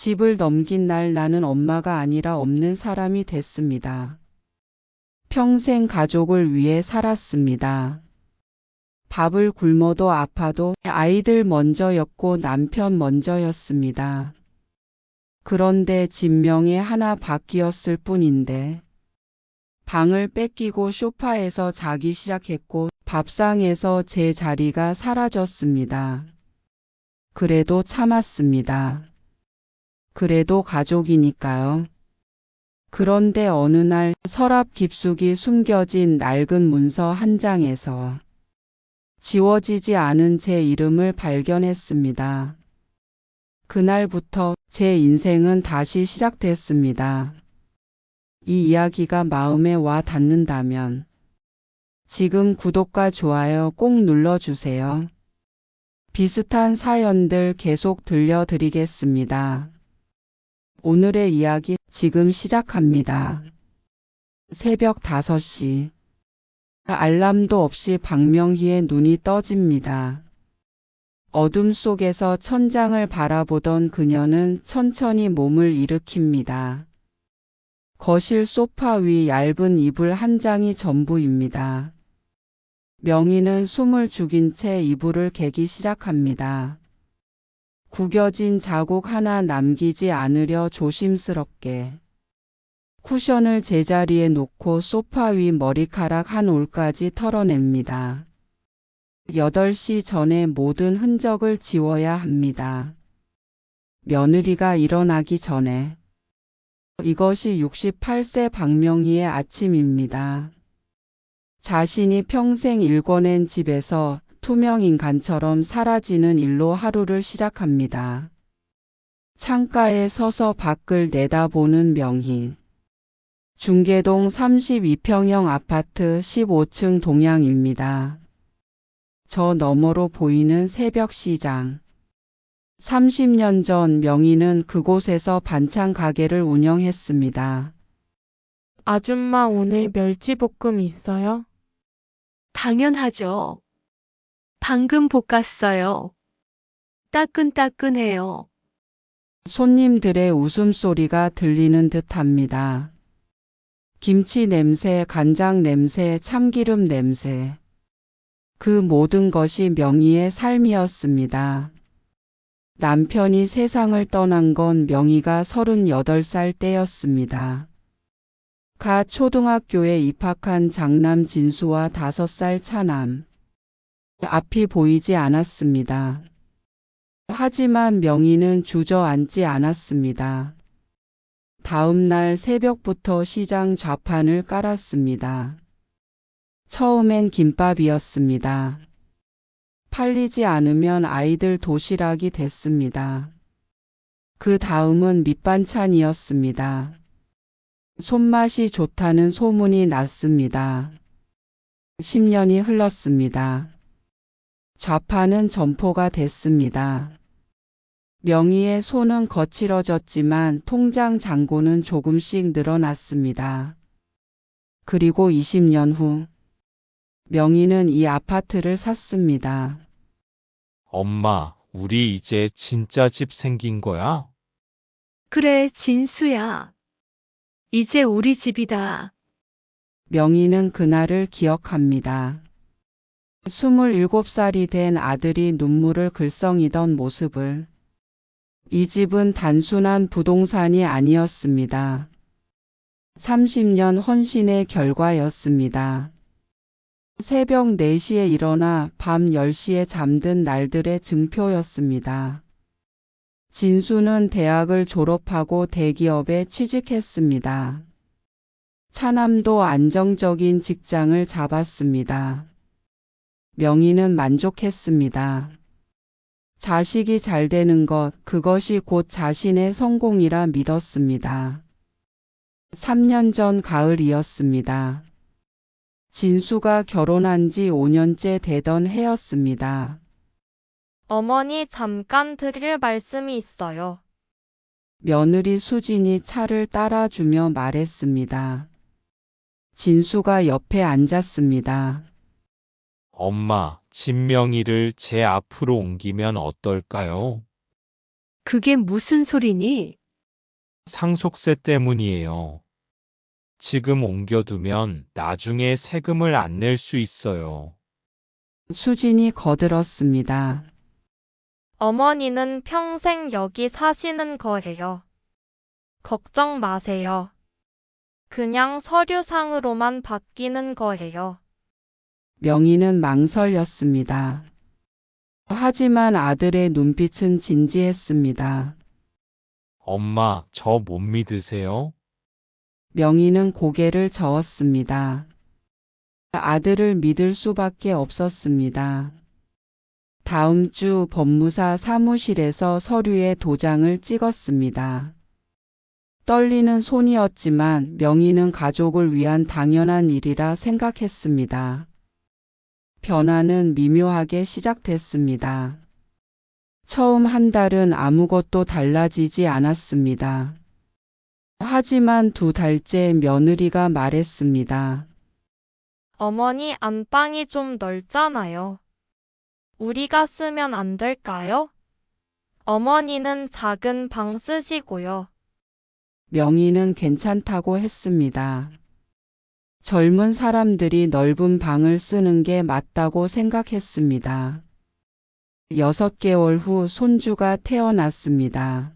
집을 넘긴 날 나는 엄마가 아니라 없는 사람이 됐습니다. 평생 가족을 위해 살았습니다. 밥을 굶어도 아파도 아이들 먼저였고 남편 먼저였습니다. 그런데 진명이 하나 바뀌었을 뿐인데 방을 뺏기고 소파에서 자기 시작했고 밥상에서 제 자리가 사라졌습니다. 그래도 참았습니다. 그래도 가족이니까요. 그런데 어느 날 서랍 깊숙이 숨겨진 낡은 문서 한 장에서 지워지지 않은 제 이름을 발견했습니다. 그날부터 제 인생은 다시 시작됐습니다. 이 이야기가 마음에 와 닿는다면 지금 구독과 좋아요 꼭 눌러주세요. 비슷한 사연들 계속 들려드리겠습니다. 오늘의 이야기 지금 시작합니다. 새벽 5시. 알람도 없이 박명희의 눈이 떠집니다. 어둠 속에서 천장을 바라보던 그녀는 천천히 몸을 일으킵니다. 거실 소파 위 얇은 이불 한 장이 전부입니다. 명희는 숨을 죽인 채 이불을 개기 시작합니다. 구겨진 자국 하나 남기지 않으려 조심스럽게 쿠션을 제자리에 놓고 소파 위 머리카락 한 올까지 털어냅니다. 8시 전에 모든 흔적을 지워야 합니다. 며느리가 일어나기 전에. 이것이 68세 박명희의 아침입니다. 자신이 평생 일궈낸 집에서 투명인간처럼 사라지는 일로 하루를 시작합니다. 창가에 서서 밖을 내다보는 명희. 중계동 32평형 아파트 15층 동양입니다. 저 너머로 보이는 새벽 시장. 30년 전 명희는 그곳에서 반찬 가게를 운영했습니다. 아줌마 오늘 멸치볶음 있어요? 당연하죠. 방금 볶았어요. 따끈따끈해요. 손님들의 웃음소리가 들리는 듯합니다. 김치 냄새, 간장 냄새, 참기름 냄새. 그 모든 것이 명희의 삶이었습니다. 남편이 세상을 떠난 건 명희가 38살 때였습니다. 가 초등학교에 입학한 장남 진수와 5살 차남. 앞이 보이지 않았습니다. 하지만 명희는 주저앉지 않았습니다. 다음 날 새벽부터 시장 좌판을 깔았습니다. 처음엔 김밥이었습니다. 팔리지 않으면 아이들 도시락이 됐습니다. 그 다음은 밑반찬이었습니다. 손맛이 좋다는 소문이 났습니다. 10년이 흘렀습니다. 좌판은 점포가 됐습니다. 명희의 손은 거칠어졌지만 통장 잔고는 조금씩 늘어났습니다. 그리고 20년 후 명희는 이 아파트를 샀습니다. 엄마, 우리 이제 진짜 집 생긴 거야? 그래, 진수야. 이제 우리 집이다. 명희는 그날을 기억합니다. 27살이 된 아들이 눈물을 글썽이던 모습을. 이 집은 단순한 부동산이 아니었습니다. 30년 헌신의 결과였습니다. 새벽 4시에 일어나 밤 10시에 잠든 날들의 증표였습니다. 진수는 대학을 졸업하고 대기업에 취직했습니다. 차남도 안정적인 직장을 잡았습니다. 명희는 만족했습니다. 자식이 잘 되는 것, 그것이 곧 자신의 성공이라 믿었습니다. 3년 전 가을이었습니다. 진수가 결혼한 지 5년째 되던 해였습니다. 어머니 잠깐 드릴 말씀이 있어요. 며느리 수진이 차를 따라주며 말했습니다. 진수가 옆에 앉았습니다. 엄마, 진명이를 제 앞으로 옮기면 어떨까요? 그게 무슨 소리니? 상속세 때문이에요. 지금 옮겨두면 나중에 세금을 안 낼 수 있어요. 수진이 거들었습니다. 어머니는 평생 여기 사시는 거예요. 걱정 마세요. 그냥 서류상으로만 바뀌는 거예요. 명희는 망설였습니다. 하지만 아들의 눈빛은 진지했습니다. 엄마, 저 못 믿으세요? 명희는 고개를 저었습니다. 아들을 믿을 수밖에 없었습니다. 다음 주 법무사 사무실에서 서류에 도장을 찍었습니다. 떨리는 손이었지만 명희는 가족을 위한 당연한 일이라 생각했습니다. 변화는 미묘하게 시작됐습니다. 처음 한 달은 아무것도 달라지지 않았습니다. 하지만 2달째 며느리가 말했습니다. 어머니 안방이 좀 넓잖아요. 우리가 쓰면 안 될까요? 어머니는 작은 방 쓰시고요. 명희는 괜찮다고 했습니다. 젊은 사람들이 넓은 방을 쓰는 게 맞다고 생각했습니다. 6개월 후 손주가 태어났습니다.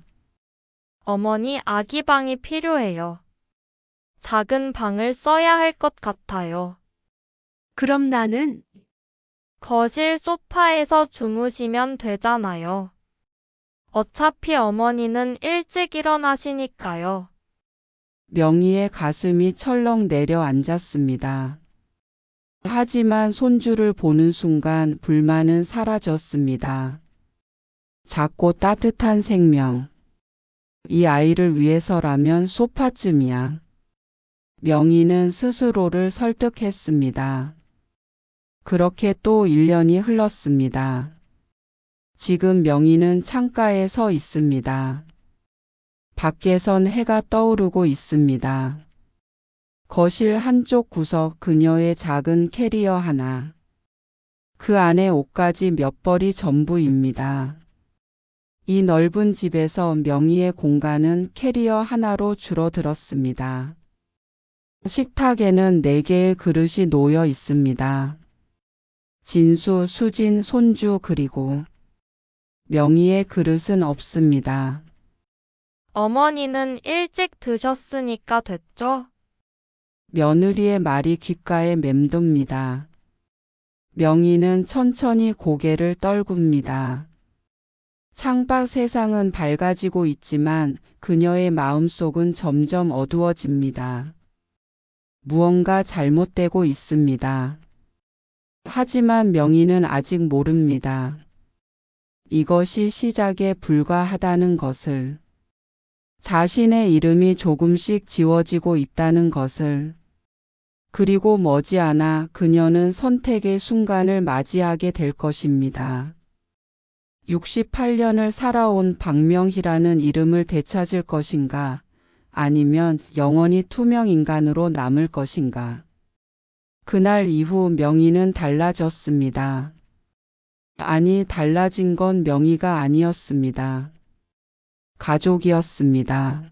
어머니 아기 방이 필요해요. 작은 방을 써야 할 것 같아요. 그럼 나는 거실 소파에서 주무시면 되잖아요. 어차피 어머니는 일찍 일어나시니까요. 명희의 가슴이 철렁 내려앉았습니다. 하지만 손주를 보는 순간 불만은 사라졌습니다. 작고 따뜻한 생명. 이 아이를 위해서라면 소파쯤이야. 명희는 스스로를 설득했습니다. 그렇게 또 1년이 흘렀습니다. 지금 명희는 창가에 서 있습니다. 밖에선 해가 떠오르고 있습니다. 거실 한쪽 구석 그녀의 작은 캐리어 하나. 그 안에 옷가지 몇 벌이 전부입니다. 이 넓은 집에서 명희의 공간은 캐리어 하나로 줄어들었습니다. 식탁에는 4개의 그릇이 놓여 있습니다. 진수, 수진, 손주 그리고 명희의 그릇은 없습니다. 어머니는 일찍 드셨으니까 됐죠? 며느리의 말이 귓가에 맴돕니다. 명희는 천천히 고개를 떨굽니다. 창밖 세상은 밝아지고 있지만 그녀의 마음속은 점점 어두워집니다. 무언가 잘못되고 있습니다. 하지만 명희는 아직 모릅니다. 이것이 시작에 불과하다는 것을. 자신의 이름이 조금씩 지워지고 있다는 것을. 그리고 머지않아 그녀는 선택의 순간을 맞이하게 될 것입니다. 68년을 살아온 박명희라는 이름을 되찾을 것인가, 아니면 영원히 투명 인간으로 남을 것인가. 그날 이후 명희는 달라졌습니다. 아니, 달라진 건 명희가 아니었습니다. 가족이었습니다.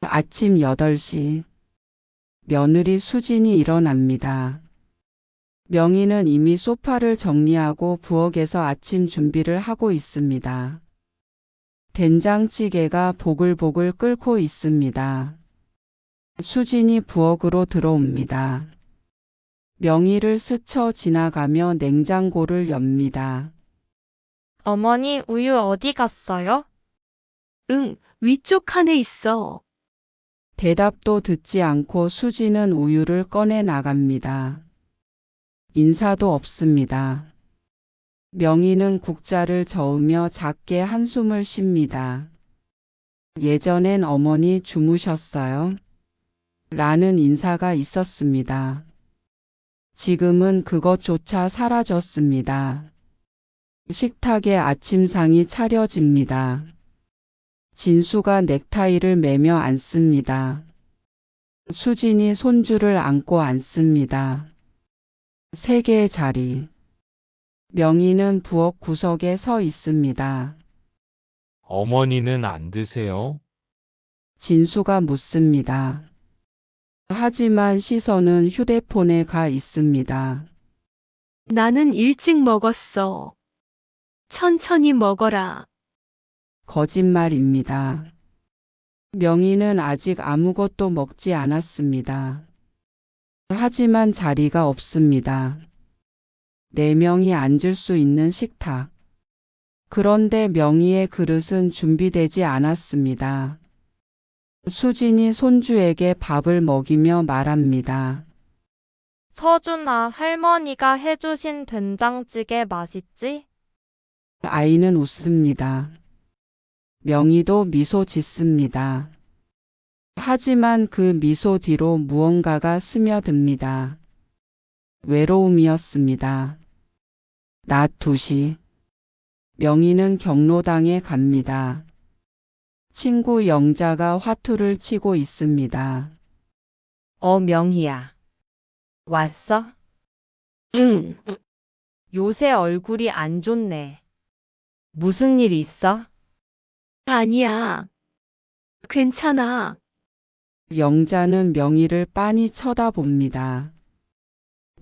아침 8시. 며느리 수진이 일어납니다. 명희는 이미 소파를 정리하고 부엌에서 아침 준비를 하고 있습니다. 된장찌개가 보글보글 끓고 있습니다. 수진이 부엌으로 들어옵니다. 명희를 스쳐 지나가며 냉장고를 엽니다. 어머니 우유 어디 갔어요? 응, 위쪽 칸에 있어. 대답도 듣지 않고 수진은 우유를 꺼내 나갑니다. 인사도 없습니다. 명희는 국자를 저으며 작게 한숨을 쉽니다. 예전엔 어머니 주무셨어요? 라는 인사가 있었습니다. 지금은 그것조차 사라졌습니다. 식탁에 아침상이 차려집니다. 진수가 넥타이를 매며 앉습니다. 수진이 손주를 안고 앉습니다. 3개의 자리. 명희는 부엌 구석에 서 있습니다. 어머니는 안 드세요? 진수가 묻습니다. 하지만 시선은 휴대폰에 가 있습니다. 나는 일찍 먹었어. 천천히 먹어라. 거짓말입니다. 명희는 아직 아무것도 먹지 않았습니다. 하지만 자리가 없습니다. 4명이 앉을 수 있는 식탁. 그런데 명희의 그릇은 준비되지 않았습니다. 수진이 손주에게 밥을 먹이며 말합니다. 서준아, 할머니가 해주신 된장찌개 맛있지? 아이는 웃습니다. 명희도 미소 짓습니다. 하지만 그 미소 뒤로 무언가가 스며듭니다. 외로움이었습니다. 낮 2시. 명희는 경로당에 갑니다. 친구 영자가 화투를 치고 있습니다. 명희야. 왔어? 응, 요새 얼굴이 안 좋네. 무슨 일 있어? 아니야. 괜찮아. 영자는 명희를 빤히 쳐다봅니다.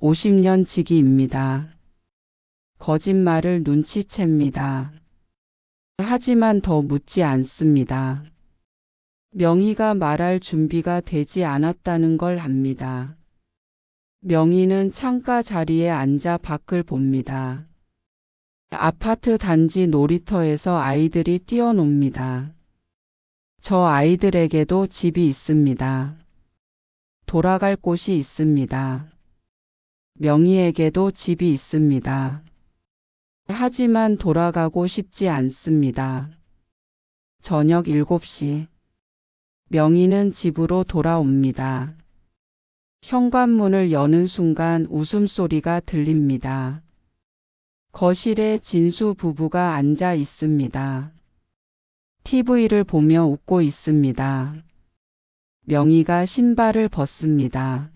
50년 지기입니다. 거짓말을 눈치챕니다. 하지만 더 묻지 않습니다. 명희가 말할 준비가 되지 않았다는 걸 압니다. 명희는 창가 자리에 앉아 밖을 봅니다. 아파트 단지 놀이터에서 아이들이 뛰어놉니다. 저 아이들에게도 집이 있습니다. 돌아갈 곳이 있습니다. 명희에게도 집이 있습니다. 하지만 돌아가고 싶지 않습니다. 저녁 7시. 명희는 집으로 돌아옵니다. 현관문을 여는 순간 웃음소리가 들립니다. 거실에 진수 부부가 앉아 있습니다. TV를 보며 웃고 있습니다. 명희가 신발을 벗습니다.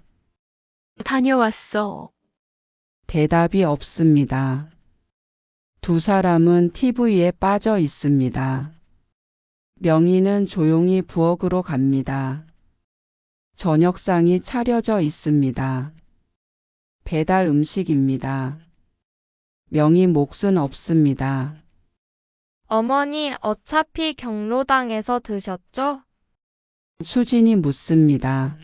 다녀왔어. 대답이 없습니다. 두 사람은 TV에 빠져 있습니다. 명희는 조용히 부엌으로 갑니다. 저녁상이 차려져 있습니다. 배달 음식입니다. 명희 몫은 없습니다. 어머니, 어차피 경로당에서 드셨죠? 수진이 묻습니다.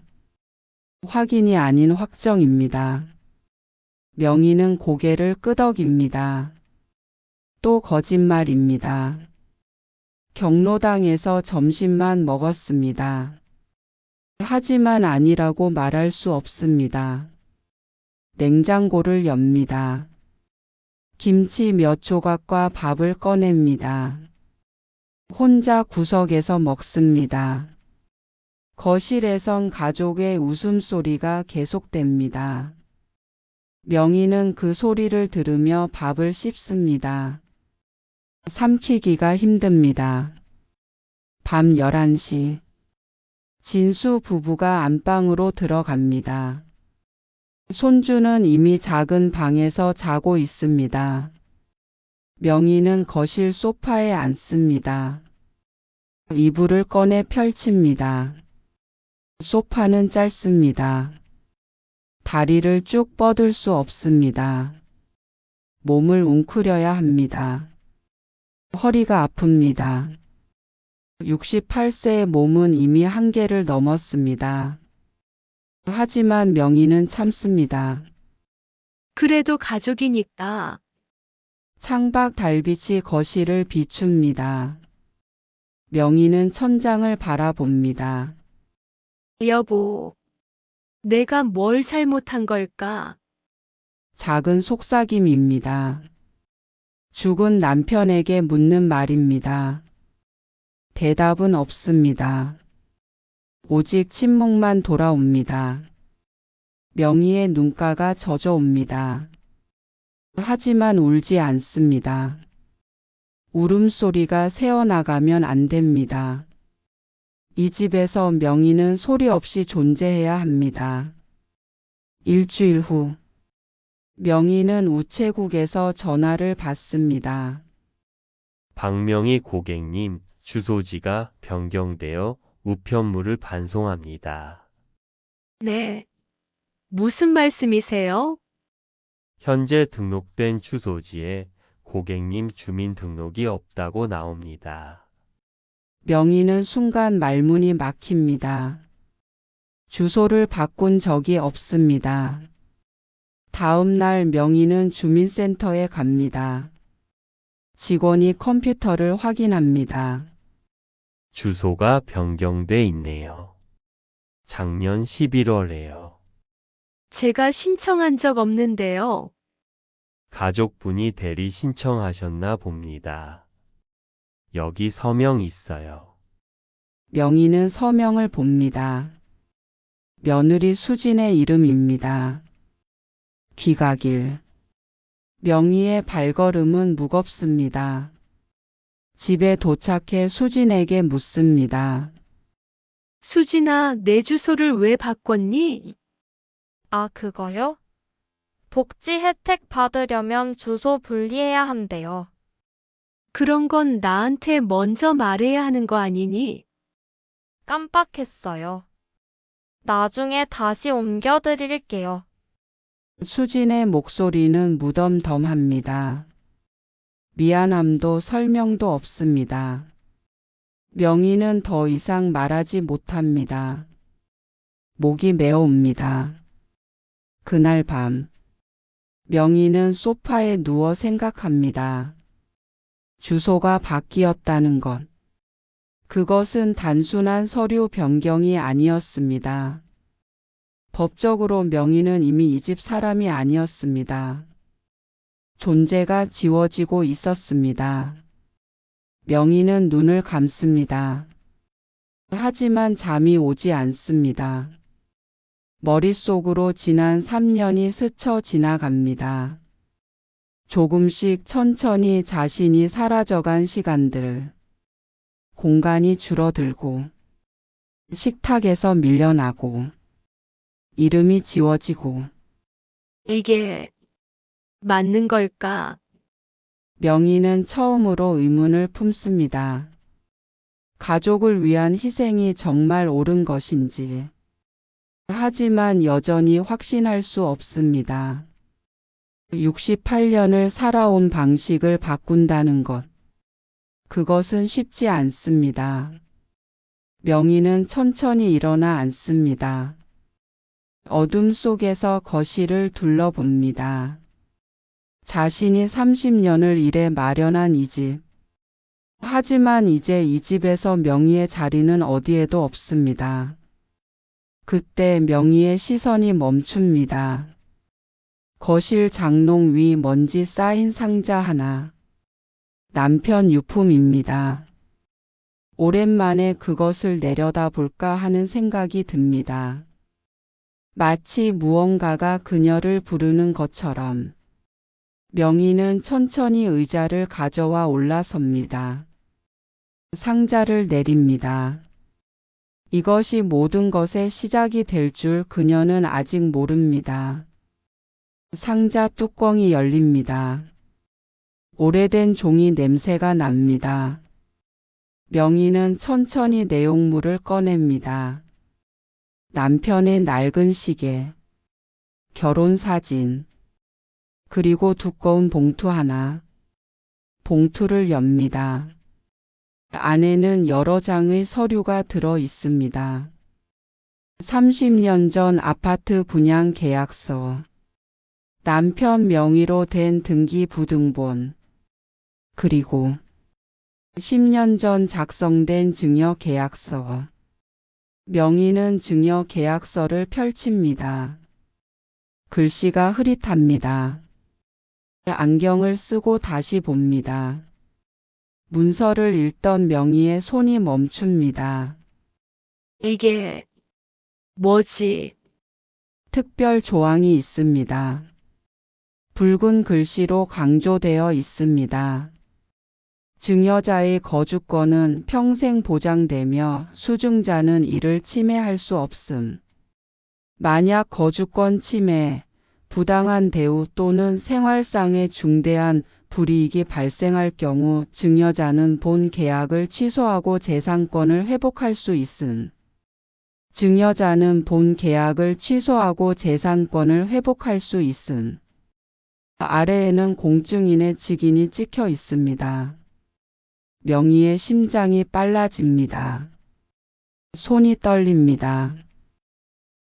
확인이 아닌 확정입니다. 명희는 고개를 끄덕입니다. 또 거짓말입니다. 경로당에서 점심만 먹었습니다. 하지만 아니라고 말할 수 없습니다. 냉장고를 엽니다. 김치 몇 조각과 밥을 꺼냅니다. 혼자 구석에서 먹습니다. 거실에선 가족의 웃음소리가 계속됩니다. 명희는 그 소리를 들으며 밥을 씹습니다. 삼키기가 힘듭니다. 밤 11시. 진수 부부가 안방으로 들어갑니다. 손주는 이미 작은 방에서 자고 있습니다. 명희는 거실 소파에 앉습니다. 이불을 꺼내 펼칩니다. 소파는 짧습니다. 다리를 쭉 뻗을 수 없습니다. 몸을 웅크려야 합니다. 허리가 아픕니다. 68세의 몸은 이미 한계를 넘었습니다. 하지만 명희는 참습니다. 그래도 가족이니까. 창밖 달빛이 거실을 비춥니다. 명희는 천장을 바라봅니다. 여보, 내가 뭘 잘못한 걸까? 작은 속삭임입니다. 죽은 남편에게 묻는 말입니다. 대답은 없습니다. 오직 침묵만 돌아옵니다. 명희의 눈가가 젖어옵니다. 하지만 울지 않습니다. 울음소리가 새어나가면 안 됩니다. 이 집에서 명희는 소리 없이 존재해야 합니다. 일주일 후, 명희는 우체국에서 전화를 받습니다. 박명희 고객님, 주소지가 변경되어 우편물을 반송합니다. 네. 무슨 말씀이세요? 현재 등록된 주소지에 고객님 주민등록이 없다고 나옵니다. 명희는 순간 말문이 막힙니다. 주소를 바꾼 적이 없습니다. 다음 날 명희는 주민센터에 갑니다. 직원이 컴퓨터를 확인합니다. 주소가 변경돼 있네요. 작년 11월에요. 제가 신청한 적 없는데요. 가족분이 대리 신청하셨나 봅니다. 여기 서명 있어요. 명희는 서명을 봅니다. 며느리 수진의 이름입니다. 귀가길. 명희의 발걸음은 무겁습니다. 집에 도착해 수진에게 묻습니다. 수진아, 내 주소를 왜 바꿨니? 아, 그거요? 복지 혜택 받으려면 주소 분리해야 한대요. 그런 건 나한테 먼저 말해야 하는 거 아니니? 깜빡했어요. 나중에 다시 옮겨드릴게요. 수진의 목소리는 무덤덤합니다. 미안함도 설명도 없습니다. 명희는 더 이상 말하지 못합니다. 목이 메어옵니다. 그날 밤, 명희는 소파에 누워 생각합니다. 주소가 바뀌었다는 것. 그것은 단순한 서류 변경이 아니었습니다. 법적으로 명희는 이미 이 집 사람이 아니었습니다. 존재가 지워지고 있었습니다. 명희는 눈을 감습니다. 하지만 잠이 오지 않습니다. 머릿속으로 지난 3년이 스쳐 지나갑니다. 조금씩 천천히 자신이 사라져간 시간들. 공간이 줄어들고, 식탁에서 밀려나고, 이름이 지워지고. 이게 맞는 걸까? 명희는 처음으로 의문을 품습니다. 가족을 위한 희생이 정말 옳은 것인지. 하지만 여전히 확신할 수 없습니다. 68년을 살아온 방식을 바꾼다는 것. 그것은 쉽지 않습니다. 명희는 천천히 일어나 앉습니다. 어둠 속에서 거실을 둘러봅니다. 자신이 30년을 일해 마련한 이 집. 하지만 이제 이 집에서 명희의 자리는 어디에도 없습니다. 그때 명희의 시선이 멈춥니다. 거실 장롱 위 먼지 쌓인 상자 하나. 남편 유품입니다. 오랜만에 그것을 내려다볼까 하는 생각이 듭니다. 마치 무언가가 그녀를 부르는 것처럼. 명희는 천천히 의자를 가져와 올라섭니다. 상자를 내립니다. 이것이 모든 것의 시작이 될 줄 그녀는 아직 모릅니다. 상자 뚜껑이 열립니다. 오래된 종이 냄새가 납니다. 명희는 천천히 내용물을 꺼냅니다. 남편의 낡은 시계, 결혼사진, 그리고 두꺼운 봉투 하나. 봉투를 엽니다. 안에는 여러 장의 서류가 들어 있습니다. 30년 전 아파트 분양 계약서, 남편 명의로 된 등기부등본, 그리고 10년 전 작성된 증여계약서. 명희는 증여계약서를 펼칩니다. 글씨가 흐릿합니다. 안경을 쓰고 다시 봅니다. 문서를 읽던 명희의 손이 멈춥니다. 이게 뭐지? 특별 조항이 있습니다. 붉은 글씨로 강조되어 있습니다. 증여자의 거주권은 평생 보장되며 수증자는 이를 침해할 수 없음. 만약 거주권 침해, 부당한 대우 또는 생활상의 중대한 불이익이 발생할 경우 증여자는 본 계약을 취소하고 재산권을 회복할 수 있음. 증여자는 본 계약을 취소하고 재산권을 회복할 수 있음. 아래에는 공증인의 직인이 찍혀 있습니다. 명희의 심장이 빨라집니다. 손이 떨립니다.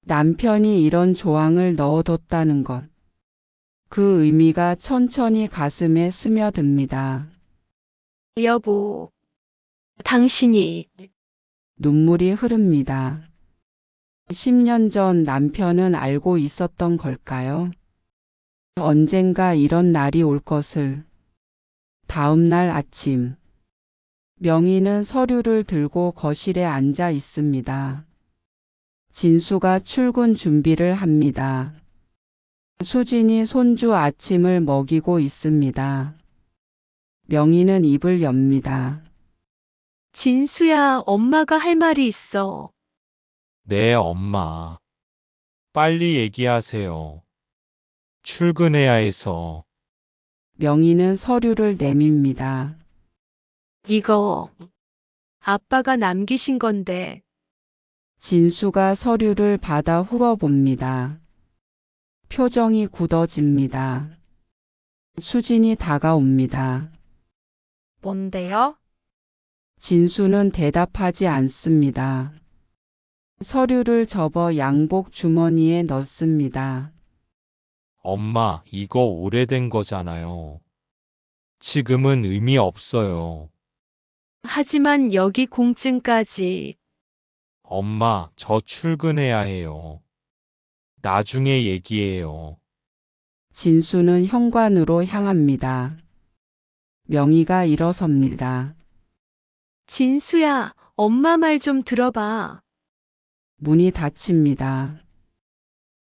남편이 이런 조항을 넣어뒀다는 것. 그 의미가 천천히 가슴에 스며듭니다. 여보, 당신이 눈물이 흐릅니다. 10년 전 남편은 알고 있었던 걸까요? 언젠가 이런 날이 올 것을. 다음 날 아침, 명희는 서류를 들고 거실에 앉아 있습니다. 진수가 출근 준비를 합니다. 수진이 손주 아침을 먹이고 있습니다. 명희는 입을 엽니다. 진수야, 엄마가 할 말이 있어. 네, 엄마. 빨리 얘기하세요. 출근해야 해서. 명희는 서류를 내밉니다. 이거 아빠가 남기신 건데. 진수가 서류를 받아 훑어봅니다. 표정이 굳어집니다. 수진이 다가옵니다. 뭔데요? 진수는 대답하지 않습니다. 서류를 접어 양복 주머니에 넣습니다. 엄마, 이거 오래된 거잖아요. 지금은 의미 없어요. 하지만 여기 공증까지. 엄마, 저 출근해야 해요. 나중에 얘기해요. 진수는 현관으로 향합니다. 명희가 일어섭니다. 진수야, 엄마 말 좀 들어봐. 문이 닫힙니다.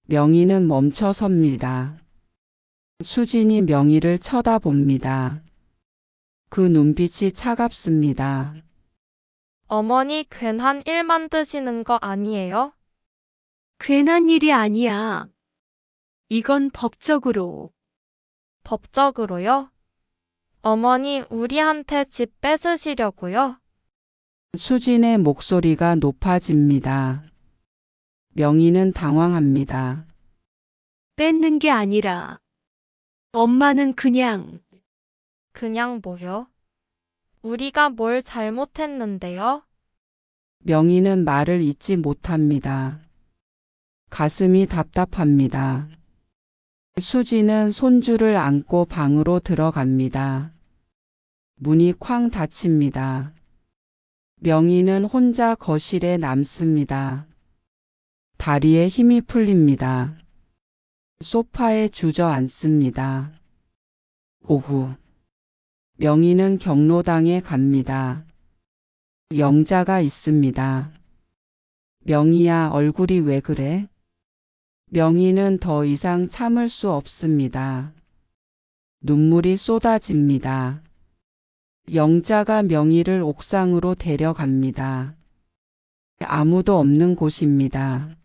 명희는 멈춰 섭니다. 수진이 명희를 쳐다봅니다. 그 눈빛이 차갑습니다. 어머니 괜한 일 만드시는 거 아니에요? 괜한 일이 아니야. 이건 법적으로. 법적으로요? 어머니 우리한테 집 뺏으시려고요? 수진의 목소리가 높아집니다. 명희는 당황합니다. 뺏는 게 아니라. 엄마는 그냥. 그냥 뭐요? 우리가 뭘 잘못했는데요? 명희는 말을 잇지 못합니다. 가슴이 답답합니다. 수진은 손주를 안고 방으로 들어갑니다. 문이 쾅 닫힙니다. 명희는 혼자 거실에 남습니다. 다리에 힘이 풀립니다. 소파에 주저앉습니다. 오후, 명희는 경로당에 갑니다. 영자가 있습니다. 명희야, 얼굴이 왜 그래? 명희는 더 이상 참을 수 없습니다. 눈물이 쏟아집니다. 영자가 명희를 옥상으로 데려갑니다. 아무도 없는 곳입니다.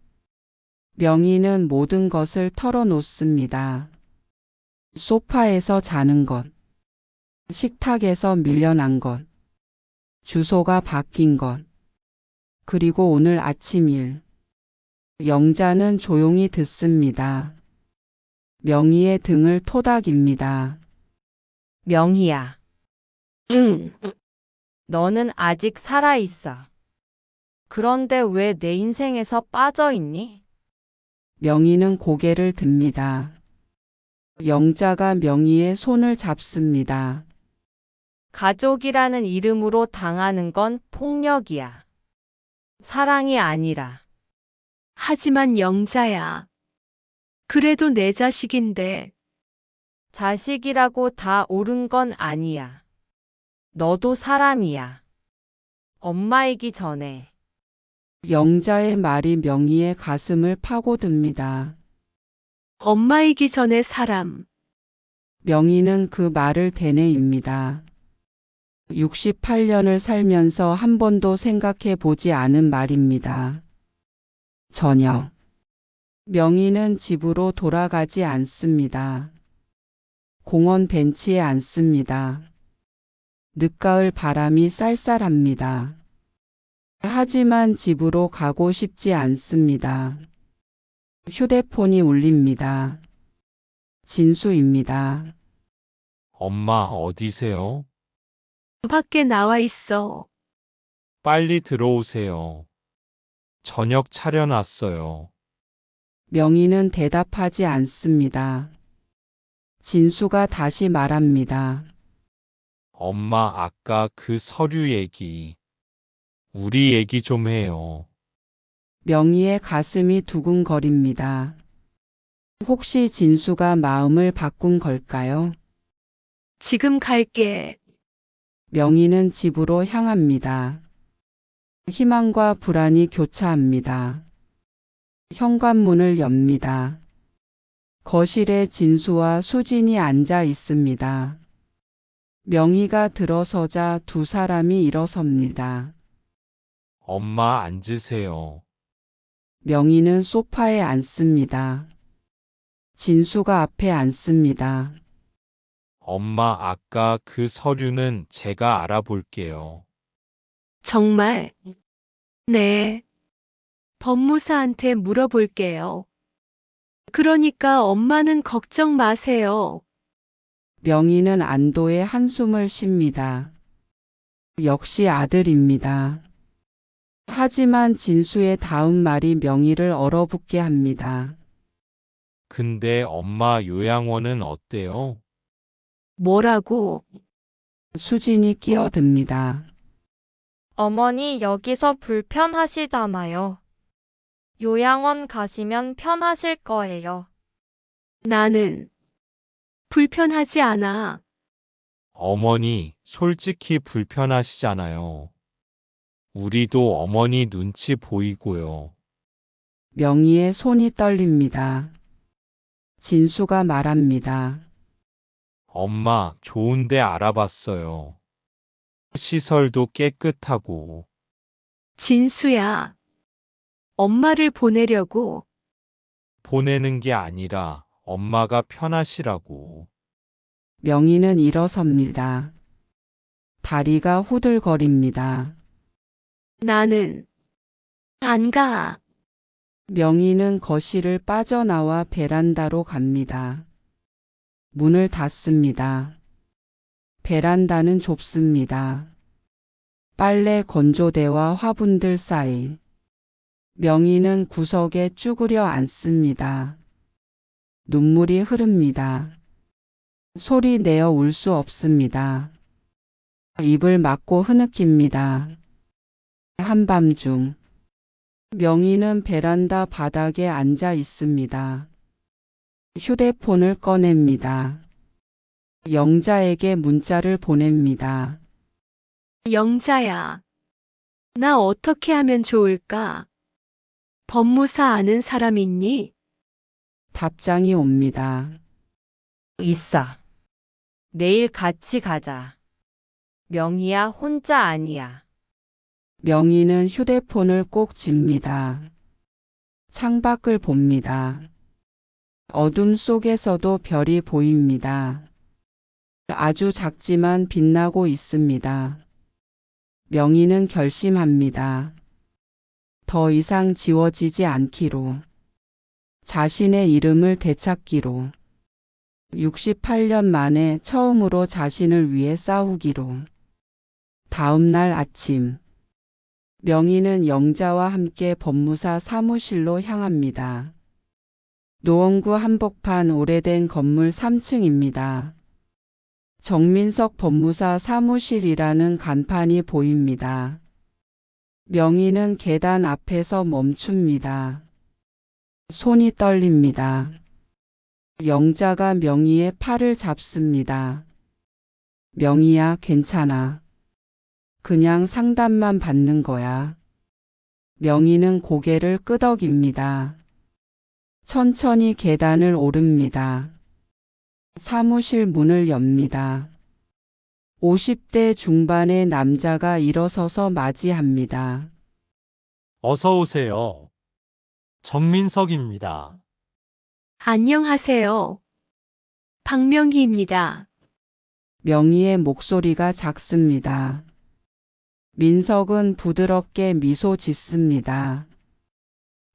명희는 모든 것을 털어놓습니다. 소파에서 자는 것, 식탁에서 밀려난 것, 주소가 바뀐 것, 그리고 오늘 아침 일. 영자는 조용히 듣습니다. 명희의 등을 토닥입니다. 명희야, 응. 너는 아직 살아있어. 그런데 왜 내 인생에서 빠져있니? 명희는 고개를 듭니다. 영자가 명희의 손을 잡습니다. 가족이라는 이름으로 당하는 건 폭력이야. 사랑이 아니라. 하지만 영자야. 그래도 내 자식인데. 자식이라고 다 옳은 건 아니야. 너도 사람이야. 엄마이기 전에. 영자의 말이 명희의 가슴을 파고듭니다. 엄마이기 전에 사람. 명희는 그 말을 되뇌입니다. 68년을 살면서 한 번도 생각해 보지 않은 말입니다. 저녁. 명희는 집으로 돌아가지 않습니다. 공원 벤치에 앉습니다. 늦가을 바람이 쌀쌀합니다. 하지만 집으로 가고 싶지 않습니다. 휴대폰이 울립니다. 진수입니다. 엄마 어디세요? 밖에 나와 있어. 빨리 들어오세요. 저녁 차려놨어요. 명희는 대답하지 않습니다. 진수가 다시 말합니다. 엄마 아까 그 서류 얘기. 우리 얘기 좀 해요. 명희의 가슴이 두근거립니다. 혹시 진수가 마음을 바꾼 걸까요? 지금 갈게. 명희는 집으로 향합니다. 희망과 불안이 교차합니다. 현관문을 엽니다. 거실에 진수와 수진이 앉아 있습니다. 명희가 들어서자 두 사람이 일어섭니다. 엄마 앉으세요. 명희는 소파에 앉습니다. 진수가 앞에 앉습니다. 엄마 아까 그 서류는 제가 알아볼게요. 정말? 네. 법무사한테 물어볼게요. 그러니까 엄마는 걱정 마세요. 명희는 안도의 한숨을 쉽니다. 역시 아들입니다. 하지만 진수의 다음 말이 명희를 얼어붙게 합니다. 근데 엄마 요양원은 어때요? 뭐라고? 수진이 끼어듭니다. 어머니 여기서 불편하시잖아요. 요양원 가시면 편하실 거예요. 나는 불편하지 않아. 어머니 솔직히 불편하시잖아요. 우리도 어머니 눈치 보이고요. 명희의 손이 떨립니다. 진수가 말합니다. 엄마 좋은 데 알아봤어요. 시설도 깨끗하고. 진수야. 엄마를 보내려고. 보내는 게 아니라 엄마가 편하시라고. 명희는 일어섭니다. 다리가 후들거립니다. 나는 안 가. 명희는 거실을 빠져나와 베란다로 갑니다. 문을 닫습니다. 베란다는 좁습니다. 빨래 건조대와 화분들 사이. 명희는 구석에 쭈그려 앉습니다. 눈물이 흐릅니다. 소리 내어 울 수 없습니다. 입을 막고 흐느낍니다. 한밤중 명희는 베란다 바닥에 앉아 있습니다. 휴대폰을 꺼냅니다. 영자에게 문자를 보냅니다. 영자야. 나 어떻게 하면 좋을까? 법무사 아는 사람 있니? 답장이 옵니다. 있어. 내일 같이 가자. 명희야 혼자 아니야. 명희는 휴대폰을 꼭 쥡니다. 창밖을 봅니다. 어둠 속에서도 별이 보입니다. 아주 작지만 빛나고 있습니다. 명희는 결심합니다. 더 이상 지워지지 않기로. 자신의 이름을 되찾기로. 68년 만에 처음으로 자신을 위해 싸우기로. 다음 날 아침. 명희는 영자와 함께 법무사 사무실로 향합니다. 노원구 한복판 오래된 건물 3층입니다. 정민석 법무사 사무실이라는 간판이 보입니다. 명희는 계단 앞에서 멈춥니다. 손이 떨립니다. 영자가 명희의 팔을 잡습니다. 명희야, 괜찮아. 그냥 상담만 받는 거야. 명희는 고개를 끄덕입니다. 천천히 계단을 오릅니다. 사무실 문을 엽니다. 50대 중반의 남자가 일어서서 맞이합니다. 어서 오세요. 정민석입니다. 안녕하세요. 박명희입니다. 명희의 목소리가 작습니다. 민석은 부드럽게 미소 짓습니다.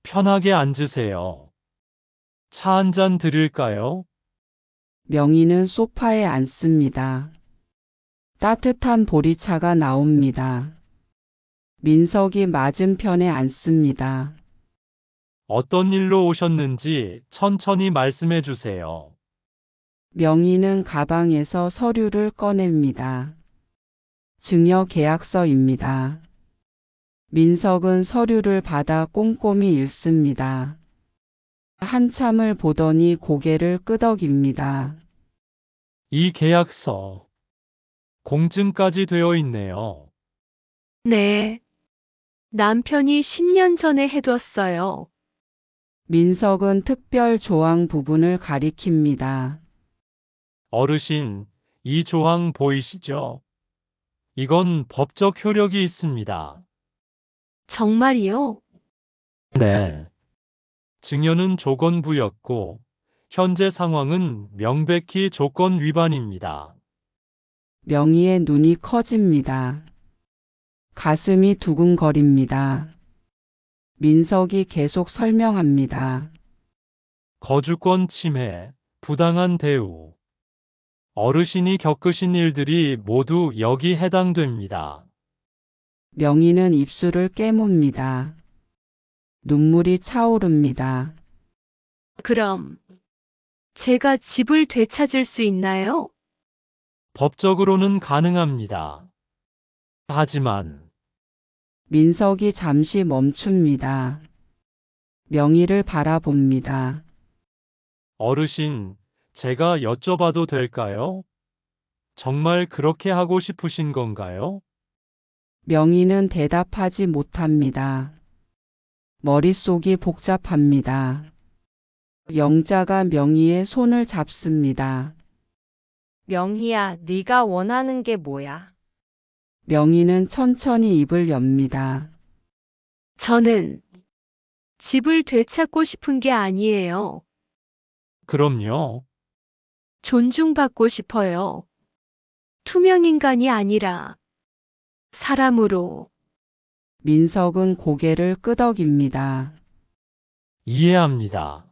편하게 앉으세요. 차 한 잔 드릴까요? 명희는 소파에 앉습니다. 따뜻한 보리차가 나옵니다. 민석이 맞은편에 앉습니다. 어떤 일로 오셨는지 천천히 말씀해 주세요. 명희는 가방에서 서류를 꺼냅니다. 증여 계약서입니다. 민석은 서류를 받아 꼼꼼히 읽습니다. 한참을 보더니 고개를 끄덕입니다. 이 계약서, 공증까지 되어 있네요. 네. 남편이 10년 전에 해뒀어요. 민석은 특별 조항 부분을 가리킵니다. 어르신, 이 조항 보이시죠? 이건 법적 효력이 있습니다. 정말이요? 네. 증여는 조건부였고, 현재 상황은 명백히 조건 위반입니다. 명희의 눈이 커집니다. 가슴이 두근거립니다. 민석이 계속 설명합니다. 거주권 침해, 부당한 대우. 어르신이 겪으신 일들이 모두 여기 해당됩니다. 명희는 입술을 깨뭅니다. 눈물이 차오릅니다. 그럼 제가 집을 되찾을 수 있나요? 법적으로는 가능합니다. 하지만 민석이 잠시 멈춥니다. 명희를 바라봅니다. 어르신, 제가 여쭤봐도 될까요? 정말 그렇게 하고 싶으신 건가요? 명희는 대답하지 못합니다. 머릿속이 복잡합니다. 영자가 명희의 손을 잡습니다. 명희야, 네가 원하는 게 뭐야? 명희는 천천히 입을 엽니다. 저는 집을 되찾고 싶은 게 아니에요. 그럼요. 존중받고 싶어요. 투명인간이 아니라 사람으로. 민석은 고개를 끄덕입니다. 이해합니다.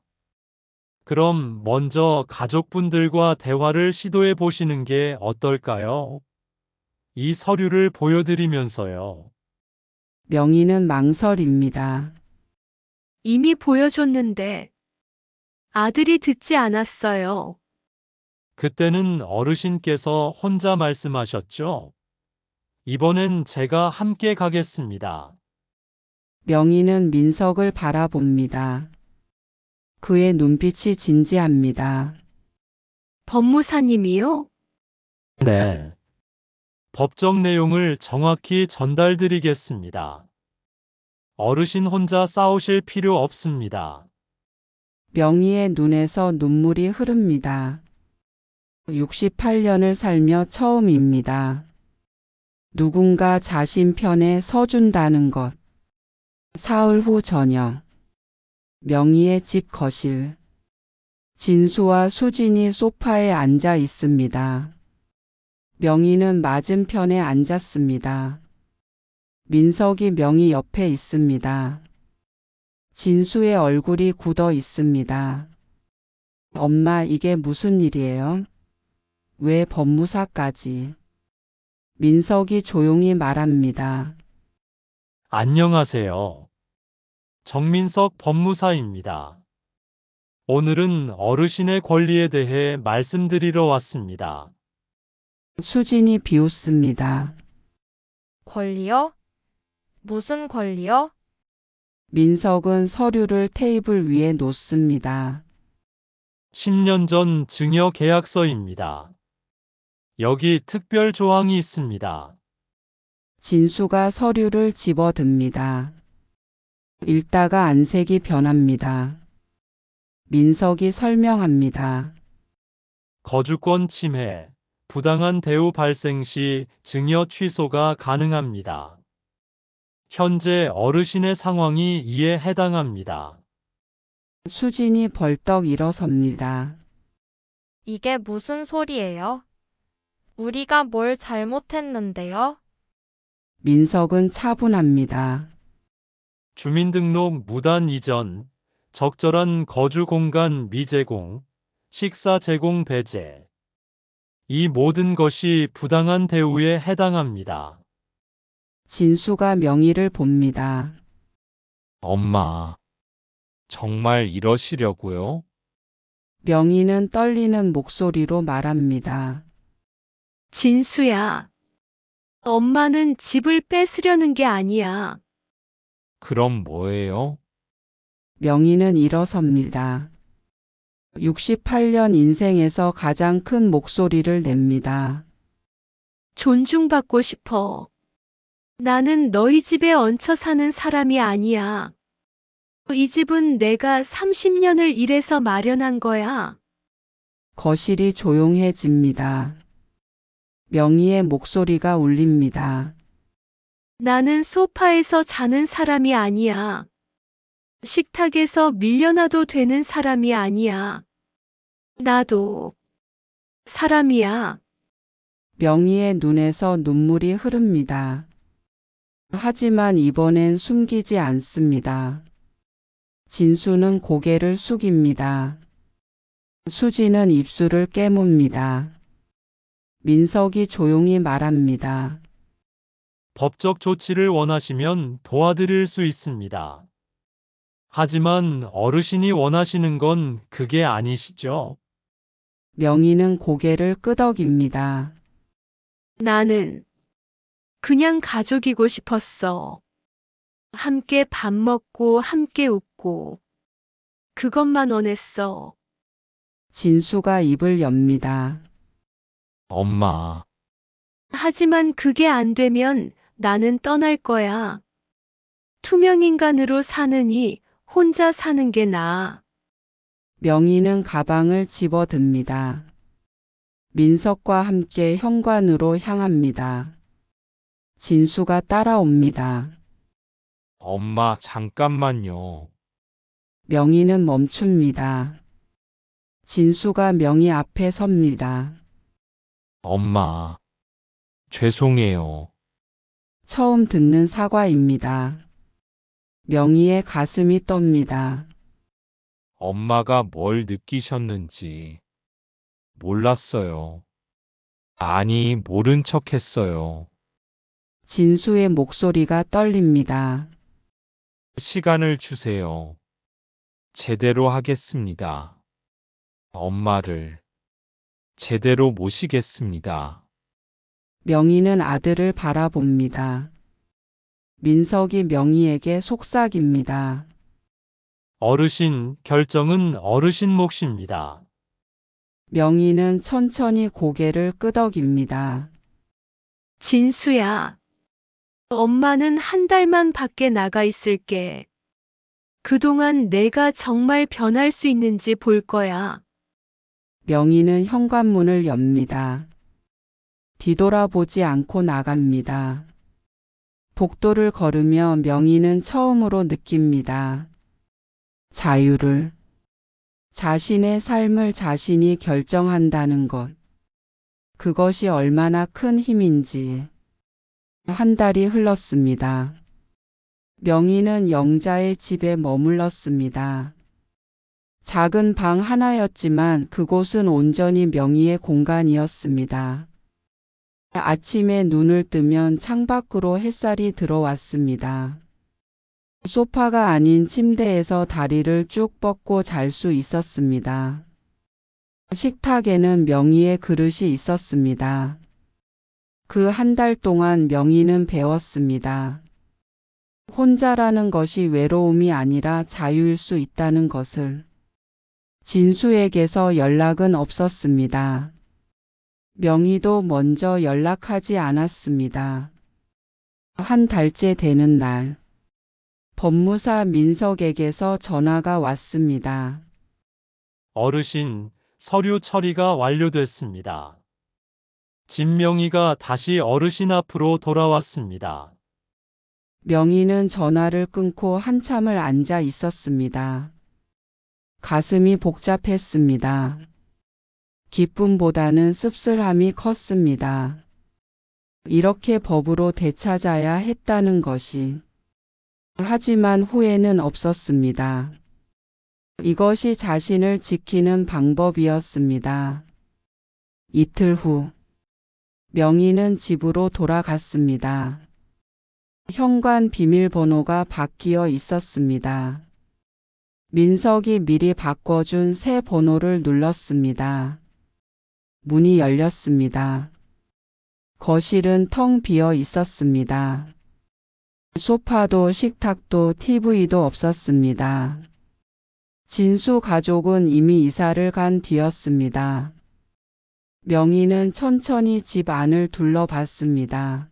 그럼 먼저 가족분들과 대화를 시도해 보시는 게 어떨까요? 이 서류를 보여드리면서요. 명희는 망설입니다. 이미 보여줬는데 아들이 듣지 않았어요. 그때는 어르신께서 혼자 말씀하셨죠? 이번엔 제가 함께 가겠습니다. 명희는 민석을 바라봅니다. 그의 눈빛이 진지합니다. 법무사님이요? 네. 법적 내용을 정확히 전달드리겠습니다. 어르신 혼자 싸우실 필요 없습니다. 명희의 눈에서 눈물이 흐릅니다. 68년을 살며 처음입니다. 누군가 자신 편에 서준다는 것. 사흘 후 저녁. 명희의 집 거실. 진수와 수진이 소파에 앉아 있습니다. 명희는 맞은편에 앉았습니다. 민석이 명희 옆에 있습니다. 진수의 얼굴이 굳어 있습니다. 엄마, 이게 무슨 일이에요? 왜 법무사까지? 민석이 조용히 말합니다. 안녕하세요. 정민석 법무사입니다. 오늘은 어르신의 권리에 대해 말씀드리러 왔습니다. 수진이 비웃습니다. 권리요? 무슨 권리요? 민석은 서류를 테이블 위에 놓습니다. 10년 전 증여 계약서입니다. 여기 특별 조항이 있습니다. 진수가 서류를 집어듭니다. 읽다가 안색이 변합니다. 민석이 설명합니다. 거주권 침해, 부당한 대우 발생 시 증여 취소가 가능합니다. 현재 어르신의 상황이 이에 해당합니다. 수진이 벌떡 일어섭니다. 이게 무슨 소리예요? 우리가 뭘 잘못했는데요? 민석은 차분합니다. 주민등록 무단 이전, 적절한 거주 공간 미제공, 식사 제공 배제. 이 모든 것이 부당한 대우에 해당합니다. 진수가 명희를 봅니다. 엄마, 정말 이러시려고요? 명희는 떨리는 목소리로 말합니다. 진수야. 엄마는 집을 뺏으려는 게 아니야. 그럼 뭐예요? 명희는 일어섭니다. 68년 인생에서 가장 큰 목소리를 냅니다. 존중받고 싶어. 나는 너희 집에 얹혀 사는 사람이 아니야. 이 집은 내가 30년을 일해서 마련한 거야. 거실이 조용해집니다. 명희의 목소리가 울립니다. 나는 소파에서 자는 사람이 아니야. 식탁에서 밀려나도 되는 사람이 아니야. 나도 사람이야. 명희의 눈에서 눈물이 흐릅니다. 하지만 이번엔 숨기지 않습니다. 진수는 고개를 숙입니다. 수지는 입술을 깨뭅니다. 민석이 조용히 말합니다. 법적 조치를 원하시면 도와드릴 수 있습니다. 하지만 어르신이 원하시는 건 그게 아니시죠? 명희는 고개를 끄덕입니다. 나는 그냥 가족이고 싶었어. 함께 밥 먹고 함께 웃고 그것만 원했어. 진수가 입을 엽니다. 엄마, 하지만 그게 안 되면 나는 떠날 거야. 투명인간으로 사느니 혼자 사는 게 나아. 명희는 가방을 집어듭니다. 민석과 함께 현관으로 향합니다. 진수가 따라옵니다. 엄마, 잠깐만요. 명희는 멈춥니다. 진수가 명희 앞에 섭니다. 엄마, 죄송해요. 처음 듣는 사과입니다. 명희의 가슴이 떱니다. 엄마가 뭘 느끼셨는지 몰랐어요. 아니, 모른 척 했어요. 진수의 목소리가 떨립니다. 시간을 주세요. 제대로 하겠습니다. 엄마를 제대로 모시겠습니다. 명희는 아들을 바라봅니다. 민석이 명희에게 속삭입니다. 어르신, 결정은 어르신 몫입니다. 명희는 천천히 고개를 끄덕입니다. 진수야. 엄마는 한 달만 밖에 나가 있을게. 그동안 내가 정말 변할 수 있는지 볼 거야. 명희는 현관문을 엽니다. 뒤돌아보지 않고 나갑니다. 복도를 걸으며 명희는 처음으로 느낍니다. 자유를. 자신의 삶을 자신이 결정한다는 것. 그것이 얼마나 큰 힘인지. 한 달이 흘렀습니다. 명희는 영자의 집에 머물렀습니다. 작은 방 하나였지만 그곳은 온전히 명희의 공간이었습니다. 아침에 눈을 뜨면 창밖으로 햇살이 들어왔습니다. 소파가 아닌 침대에서 다리를 쭉 뻗고 잘 수 있었습니다. 식탁에는 명희의 그릇이 있었습니다. 그 한 달 동안 명희는 배웠습니다. 혼자라는 것이 외로움이 아니라 자유일 수 있다는 것을. 진수에게서 연락은 없었습니다. 명희도 먼저 연락하지 않았습니다. 한 달째 되는 날, 법무사 민석에게서 전화가 왔습니다. 어르신, 서류 처리가 완료됐습니다. 진명희가 다시 어르신 앞으로 돌아왔습니다. 명희는 전화를 끊고 한참을 앉아 있었습니다. 가슴이 복잡했습니다. 기쁨보다는 씁쓸함이 컸습니다. 이렇게 법으로 되찾아야 했다는 것이. 하지만 후회는 없었습니다. 이것이 자신을 지키는 방법이었습니다. 이틀 후, 명희는 집으로 돌아갔습니다. 현관 비밀번호가 바뀌어 있었습니다. 민석이 미리 바꿔준 새 번호를 눌렀습니다. 문이 열렸습니다. 거실은 텅 비어 있었습니다. 소파도 식탁도 TV도 없었습니다. 진수 가족은 이미 이사를 간 뒤였습니다. 명희는 천천히 집 안을 둘러봤습니다.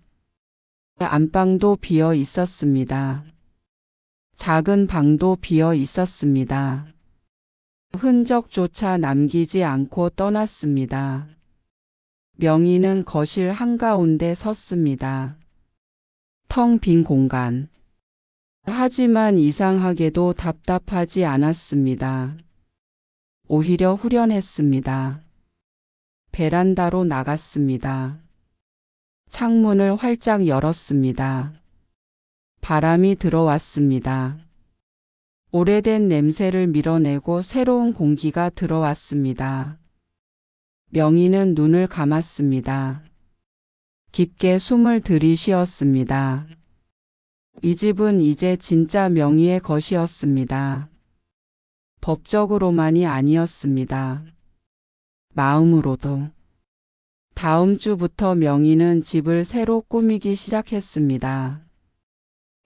안방도 비어 있었습니다. 작은 방도 비어 있었습니다. 흔적조차 남기지 않고 떠났습니다. 명희는 거실 한가운데 섰습니다. 텅 빈 공간. 하지만 이상하게도 답답하지 않았습니다. 오히려 후련했습니다. 베란다로 나갔습니다. 창문을 활짝 열었습니다. 바람이 들어왔습니다. 오래된 냄새를 밀어내고 새로운 공기가 들어왔습니다. 명희는 눈을 감았습니다. 깊게 숨을 들이쉬었습니다. 이 집은 이제 진짜 명희의 것이었습니다. 법적으로만이 아니었습니다. 마음으로도. 다음 주부터 명희는 집을 새로 꾸미기 시작했습니다.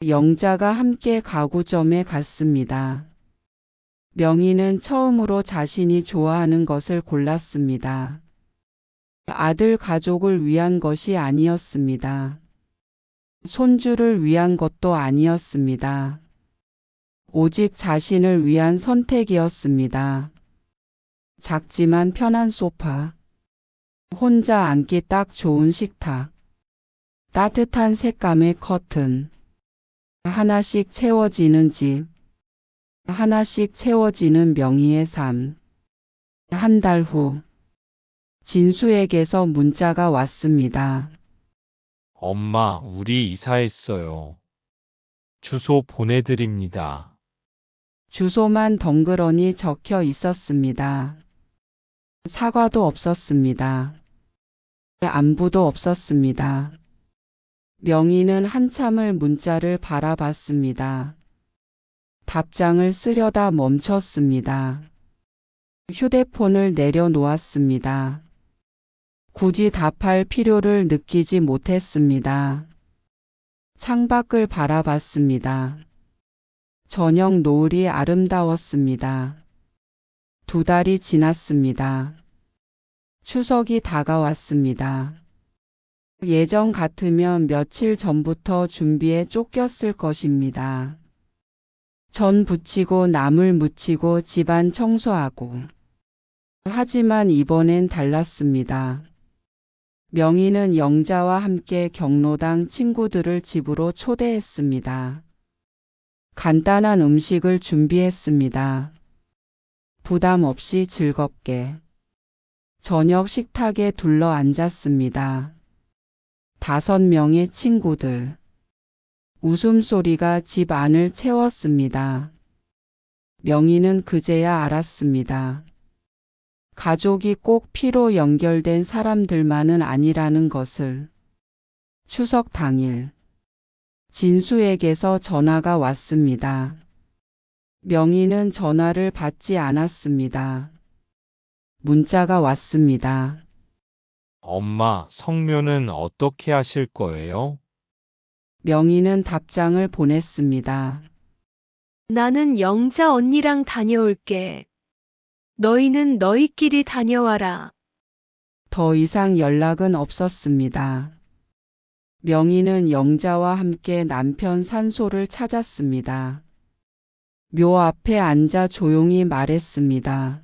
영자가 함께 가구점에 갔습니다. 명희는 처음으로 자신이 좋아하는 것을 골랐습니다. 아들 가족을 위한 것이 아니었습니다. 손주를 위한 것도 아니었습니다. 오직 자신을 위한 선택이었습니다. 작지만 편한 소파, 혼자 앉기 딱 좋은 식탁, 따뜻한 색감의 커튼, 하나씩 채워지는 집, 하나씩 채워지는 명희의 삶. 한 달 후, 진수에게서 문자가 왔습니다. 엄마, 우리 이사했어요. 주소 보내드립니다. 주소만 덩그러니 적혀 있었습니다. 사과도 없었습니다. 안부도 없었습니다. 명희는 한참을 문자를 바라봤습니다. 답장을 쓰려다 멈췄습니다. 휴대폰을 내려놓았습니다. 굳이 답할 필요를 느끼지 못했습니다. 창밖을 바라봤습니다. 저녁 노을이 아름다웠습니다. 2달이 지났습니다. 추석이 다가왔습니다. 예전 같으면 며칠 전부터 준비에 쫓겼을 것입니다. 전 부치고 나물 무치고 집안 청소하고. 하지만 이번엔 달랐습니다. 명희는 영자와 함께 경로당 친구들을 집으로 초대했습니다. 간단한 음식을 준비했습니다. 부담 없이 즐겁게. 저녁 식탁에 둘러 앉았습니다. 5명의 친구들. 웃음소리가 집 안을 채웠습니다. 명희는 그제야 알았습니다. 가족이 꼭 피로 연결된 사람들만은 아니라는 것을. 추석 당일, 진수에게서 전화가 왔습니다. 명희는 전화를 받지 않았습니다. 문자가 왔습니다. 엄마, 성묘는 어떻게 하실 거예요? 명희는 답장을 보냈습니다. 나는 영자 언니랑 다녀올게. 너희는 너희끼리 다녀와라. 더 이상 연락은 없었습니다. 명희는 영자와 함께 남편 산소를 찾았습니다. 묘 앞에 앉아 조용히 말했습니다.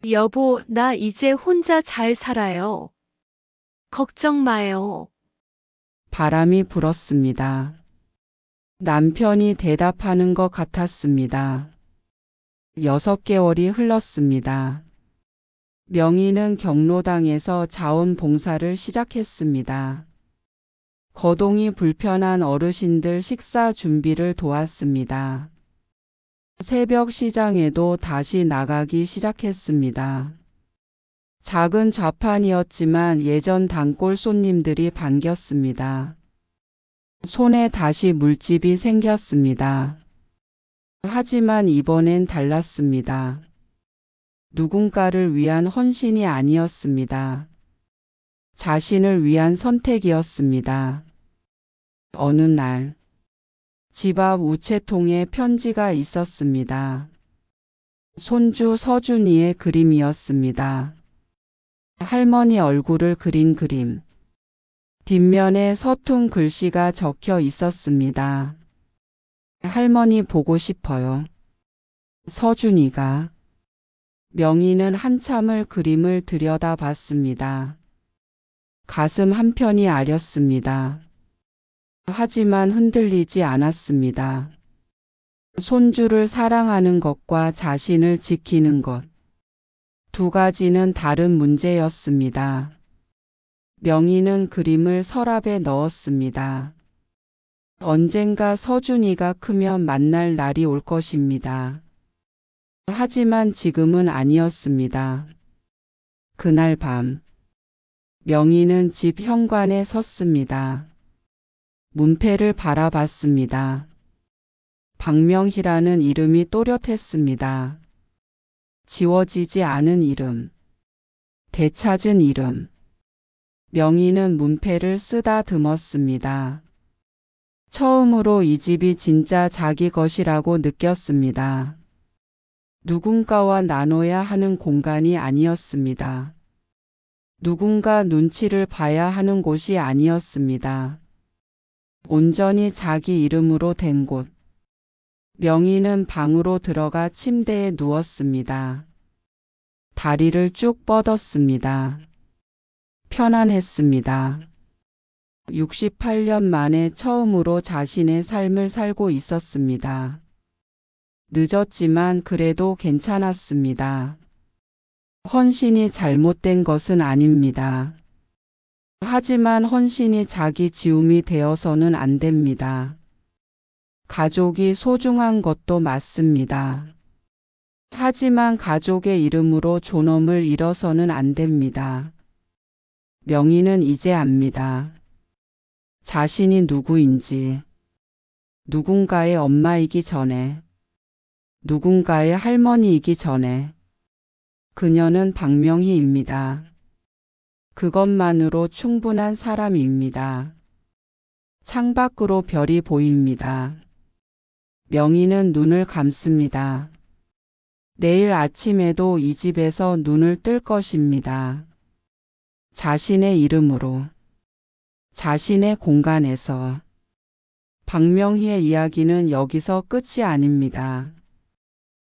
여보, 나 이제 혼자 잘 살아요. 걱정 마요. 바람이 불었습니다. 남편이 대답하는 것 같았습니다. 6개월이 흘렀습니다. 명희는 경로당에서 자원봉사를 시작했습니다. 거동이 불편한 어르신들 식사 준비를 도왔습니다. 새벽 시장에도 다시 나가기 시작했습니다. 작은 좌판이었지만 예전 단골 손님들이 반겼습니다. 손에 다시 물집이 생겼습니다. 하지만 이번엔 달랐습니다. 누군가를 위한 헌신이 아니었습니다. 자신을 위한 선택이었습니다. 어느 날, 집 앞 우체통에 편지가 있었습니다. 손주 서준이의 그림이었습니다. 할머니 얼굴을 그린 그림. 뒷면에 서툰 글씨가 적혀 있었습니다. 할머니 보고 싶어요. 서준이가. 명희는 한참을 그림을 들여다봤습니다. 가슴 한편이 아렸습니다. 하지만 흔들리지 않았습니다. 손주를 사랑하는 것과 자신을 지키는 것. 두 가지는 다른 문제였습니다. 명희는 그림을 서랍에 넣었습니다. 언젠가 서준이가 크면 만날 날이 올 것입니다. 하지만 지금은 아니었습니다. 그날 밤, 명희는 집 현관에 섰습니다. 문패를 바라봤습니다. 박명희라는 이름이 또렷했습니다. 지워지지 않은 이름, 되찾은 이름. 명희는 문패를 쓰다듬었습니다. 처음으로 이 집이 진짜 자기 것이라고 느꼈습니다. 누군가와 나눠야 하는 공간이 아니었습니다. 누군가 눈치를 봐야 하는 곳이 아니었습니다. 온전히 자기 이름으로 된 곳. 명희는 방으로 들어가 침대에 누웠습니다. 다리를 쭉 뻗었습니다. 편안했습니다. 68년 만에 처음으로 자신의 삶을 살고 있었습니다. 늦었지만 그래도 괜찮았습니다. 헌신이 잘못된 것은 아닙니다. 하지만 헌신이 자기 지움이 되어서는 안 됩니다. 가족이 소중한 것도 맞습니다. 하지만 가족의 이름으로 존엄을 잃어서는 안 됩니다. 명희는 이제 압니다. 자신이 누구인지. 누군가의 엄마이기 전에, 누군가의 할머니이기 전에. 그녀는 박명희입니다. 그것만으로 충분한 사람입니다. 창밖으로 별이 보입니다. 명희는 눈을 감습니다. 내일 아침에도 이 집에서 눈을 뜰 것입니다. 자신의 이름으로, 자신의 공간에서. 박명희의 이야기는 여기서 끝이 아닙니다.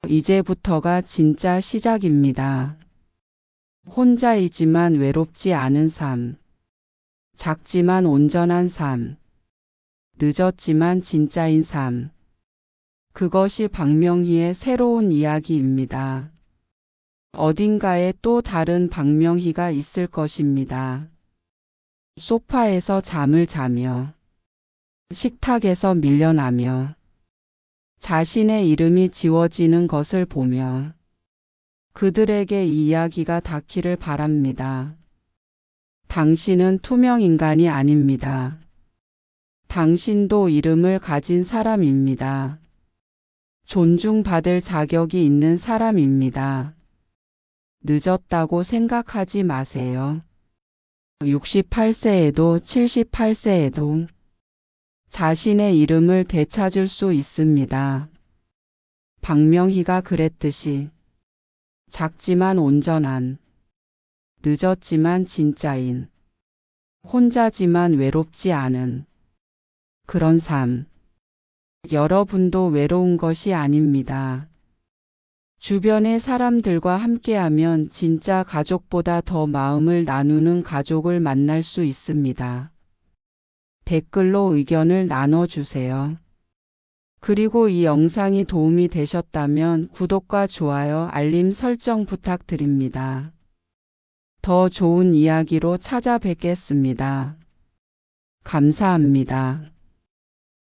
이제부터가 진짜 시작입니다. 혼자이지만 외롭지 않은 삶. 작지만 온전한 삶. 늦었지만 진짜인 삶. 그것이 박명희의 새로운 이야기입니다. 어딘가에 또 다른 박명희가 있을 것입니다. 소파에서 잠을 자며, 식탁에서 밀려나며, 자신의 이름이 지워지는 것을 보며, 그들에게 이 이야기가 닿기를 바랍니다. 당신은 투명 인간이 아닙니다. 당신도 이름을 가진 사람입니다. 존중받을 자격이 있는 사람입니다. 늦었다고 생각하지 마세요. 68세에도 78세에도 자신의 이름을 되찾을 수 있습니다. 박명희가 그랬듯이 작지만 온전한, 늦었지만 진짜인, 혼자지만 외롭지 않은 그런 삶. 여러분도 외로운 것이 아닙니다. 주변의 사람들과 함께하면 진짜 가족보다 더 마음을 나누는 가족을 만날 수 있습니다. 댓글로 의견을 나눠주세요. 그리고 이 영상이 도움이 되셨다면 구독과 좋아요, 알림 설정 부탁드립니다. 더 좋은 이야기로 찾아뵙겠습니다. 감사합니다.